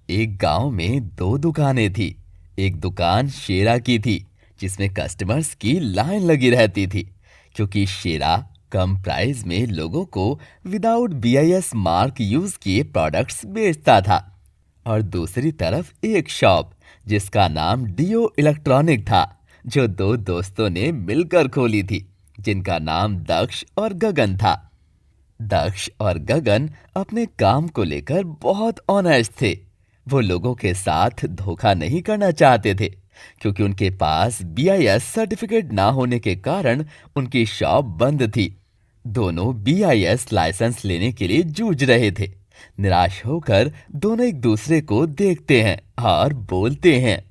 एक गांव में दो दुकानें थी। एक दुकान शेरा की थी, जिसमें कस्टमर्स की लाइन लगी रहती थी, क्योंकि शेरा कम प्राइस में लोगों को विदाउट बीआईएस मार्क यूज किए प्रोडक्ट्स बेचता था। और दूसरी तरफ एक शॉप जिसका नाम डीओ इलेक्ट्रॉनिक था, जो दो दोस्तों ने मिलकर खोली थी, जिनका नाम दक्ष और गगन था। दक्ष और गगन अपने काम को लेकर बहुत ऑनेस्ट थे। वो लोगों के साथ धोखा नहीं करना चाहते थे, क्योंकि उनके पास बीआईएस सर्टिफिकेट ना होने के कारण उनकी शॉप बंद थी। दोनों बीआईएस लाइसेंस लेने के लिए जूझ रहे थे। निराश होकर दोनों एक दूसरे को देखते हैं और बोलते हैं,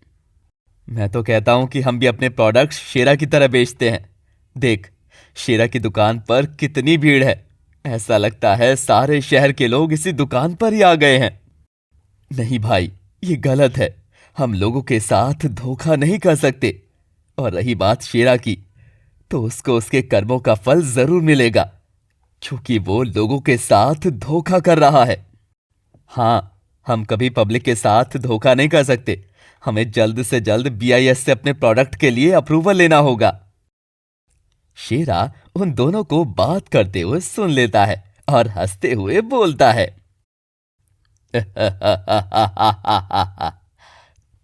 मैं तो कहता हूं कि हम भी अपने प्रोडक्ट्स शेरा की तरह बेचते हैं। देख, शेरा की दुकान पर कितनी भीड़ है। ऐसा लगता है सारे शहर के लोग इसी दुकान पर ही आ गए हैं। नहीं भाई, ये गलत है। हम लोगों के साथ धोखा नहीं कर सकते। और रही बात शेरा की, तो उसको उसके कर्मों का फल जरूर मिलेगा, क्योंकि वो लोगों के साथ धोखा कर रहा है। हाँ, हम कभी पब्लिक के साथ धोखा नहीं कर सकते। हमें जल्द से जल्द बीआईएस से अपने प्रोडक्ट के लिए अप्रूवल लेना होगा। शेरा उन दोनों को बात करते हुए सुन लेता है और हंसते हुए बोलता है,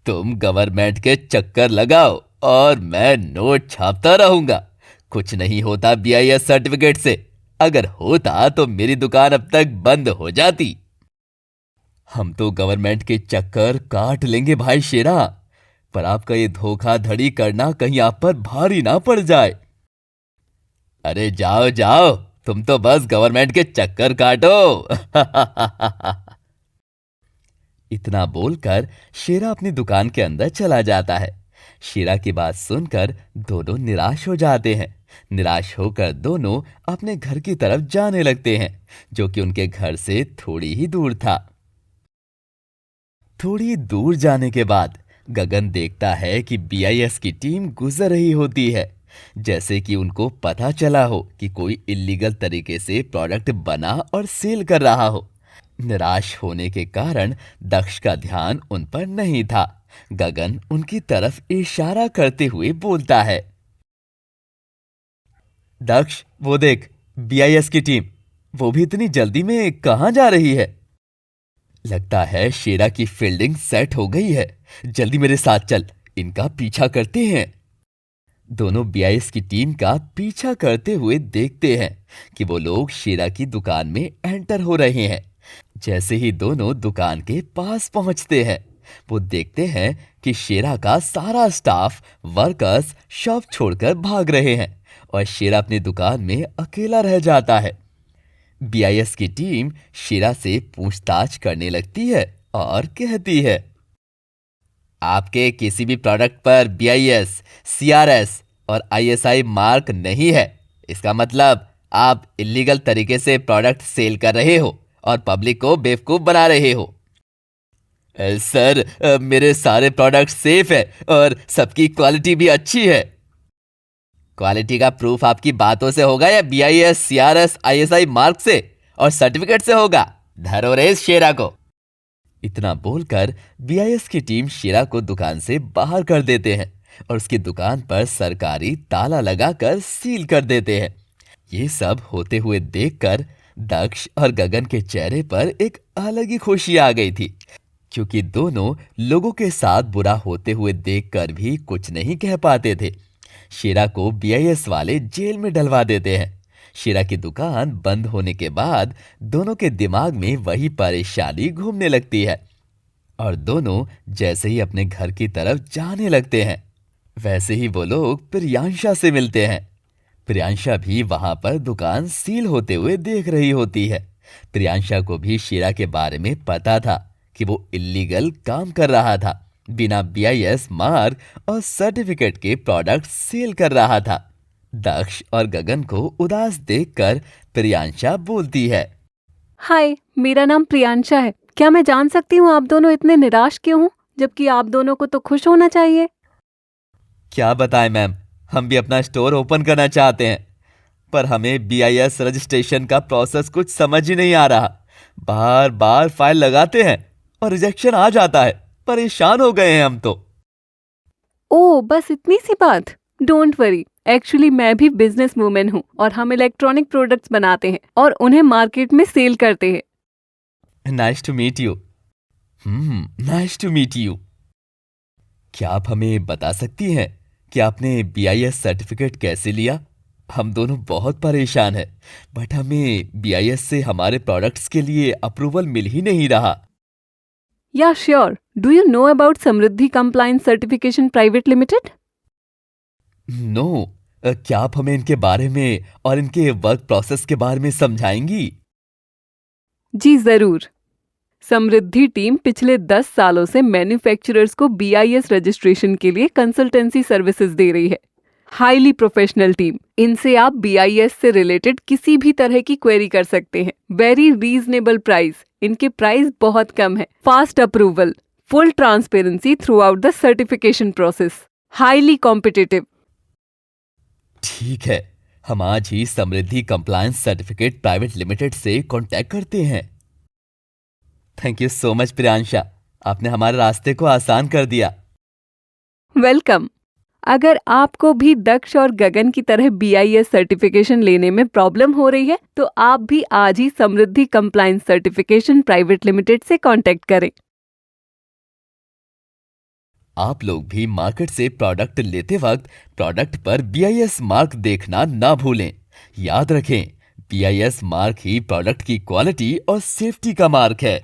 तुम गवर्नमेंट के चक्कर लगाओ और मैं नोट छापता रहूंगा। कुछ नहीं होता बीआईएस सर्टिफिकेट से। अगर होता तो मेरी दुकान अब तक बंद हो जाती। हम तो गवर्नमेंट के चक्कर काट लेंगे भाई शेरा, पर आपका ये धोखाधड़ी करना कहीं आप पर भारी ना पड़ जाए। अरे जाओ जाओ, तुम तो बस गवर्नमेंट के चक्कर काटो। इतना बोलकर शेरा अपनी दुकान के अंदर चला जाता है। शेरा की बात सुनकर दोनों निराश हो जाते हैं। निराश होकर दोनों अपने घर की तरफ जाने लगते हैं, जो कि उनके घर से थोड़ी ही दूर था। थोड़ी दूर जाने के बाद गगन देखता है कि बीआईएस की टीम गुजर रही होती है, जैसे कि उनको पता चला हो कि कोई इल्लीगल तरीके से प्रोडक्ट बना और सेल कर रहा हो। निराश होने के कारण दक्ष का ध्यान उन पर नहीं था। गगन उनकी तरफ इशारा करते हुए बोलता है, दक्ष, वो देख, बीआईएस की टीम। वो भी इतनी जल्दी में कहां जा रही है? लगता है शेरा की फील्डिंग सेट हो गई है। जल्दी मेरे साथ चल, इनका पीछा करते हैं। दोनों बीआईएस की टीम का पीछा करते हुए देखते हैं कि वो लोग शेरा की दुकान में एंटर हो रहे हैं। जैसे ही दोनों दुकान के पास पहुंचते हैं, वो देखते हैं कि शेरा का सारा स्टाफ, वर्कर्स शॉप छोड़कर भाग रहे हैं और शेरा अपनी दुकान में अकेला रह जाता है। बीआईएस की टीम शेरा से पूछताछ करने लगती है और कहती है, आपके किसी भी प्रोडक्ट पर बीआईएस, सीआरएस और आईएसआई मार्क नहीं है। इसका मतलब आप इल्लीगल तरीके से प्रोडक्ट सेल कर रहे हो और पब्लिक को बेवकूफ बना रहे हो। सर, मेरे सारे प्रोडक्ट सेफ है और सबकी क्वालिटी भी अच्छी है। क्वालिटी का प्रूफ आपकी बातों से होगा या बीआईएस, सीआरएस, आईएसआई मार्क से और सर्टिफिकेट से होगा? धरो रे इस शेरा को। इतना बोलकर बीआईएस की टीम शेरा को दुकान से बाहर कर देते हैं और उसकी दुकान पर सरकारी ताला लगाकर सील कर देते हैं। ये सब होते हुए देखकर दक्ष और गगन के चेहरे पर एक अलग ही खुशी आ गई थी, क्योंकि दोनों लोगों के साथ बुरा होते हुए देखकर भी कुछ नहीं कह पाते थे। शेरा को बीआईएस वाले जेल में डलवा देते हैं। शेरा की दुकान बंद होने के बाद दोनों के दिमाग में वही परेशानी घूमने लगती है और दोनों जैसे ही अपने घर की तरफ जाने लगते हैं, वैसे ही वो लोग प्रियांशा से मिलते हैं। प्रियांशा भी वहां पर दुकान सील होते हुए देख रही होती है। प्रियांशा को भी शेरा के बारे में पता था कि वो इल्लीगल काम कर रहा था, बिना बीआईएस मार्क और सर्टिफिकेट के प्रोडक्ट सेल कर रहा था। दक्ष और गगन को उदास देखकर प्रियांशा बोलती है, हाय, मेरा नाम प्रियांशा है। क्या मैं जान सकती हूँ आप दोनों इतने निराश क्यों हो, जबकि आप दोनों को तो खुश होना चाहिए। क्या बताएं मैम, हम भी अपना स्टोर ओपन करना चाहते हैं, पर हमें बीआईएस रजिस्ट्रेशन का प्रोसेस कुछ समझ ही नहीं आ रहा। बार बार फाइल लगाते हैं और रिजेक्शन आ जाता है। परेशान हो गए हैं हम तो। ओह, बस इतनी सी बात। डोंट वरी, एक्चुअली मैं भी बिजनेस वूमेन हूँ और हम इलेक्ट्रॉनिक प्रोडक्ट्स बनाते हैं और उन्हें मार्केट में सेल करते हैं। Nice to meet you. Nice to meet you. क्या आप हमें बता सकती हैं कि आपने बीआईएस सर्टिफिकेट कैसे लिया? हम दोनों बहुत परेशान हैं, बट हमें बीआईएस से हमारे प्रोडक्ट्स के लिए अप्रूवल मिल ही नहीं रहा। या sure, do you know about Samriddhi compliance certification private limited? No. क्या आप हमें इनके बारे में और इनके वर्क प्रोसेस के बारे में समझाएंगी? जी जरूर। समृद्धि टीम पिछले 10 सालों से मैन्युफैक्चरर्स को बीआईएस रजिस्ट्रेशन के लिए कंसल्टेंसी सर्विसेज दे रही है। Highly professional team. इनसे आप बीआईएस से रिलेटेड किसी भी तरह की क्वेरी कर सकते हैं। Very reasonable price. इनके प्राइस बहुत कम है। Fast approval, full transparency through out the certification process, highly competitive. ठीक है, हम आज ही समृद्धि कंप्लायंस सर्टिफिकेट प्राइवेट लिमिटेड से कांटेक्ट करते हैं। Thank you so much Priyansha, आपने हमारे रास्ते को आसान कर दिया। वेलकम। अगर आपको भी दक्ष और गगन की तरह बीआईएस सर्टिफिकेशन लेने में प्रॉब्लम हो रही है तो आप भी आज ही समृद्धि कंप्लायंस सर्टिफिकेशन प्राइवेट लिमिटेड से कांटेक्ट करें। आप लोग भी मार्केट से प्रोडक्ट लेते वक्त प्रोडक्ट पर बीआईएस मार्क देखना ना भूलें। याद रखें, बीआईएस मार्क ही प्रोडक्ट की क्वालिटी और सेफ्टी का मार्क है।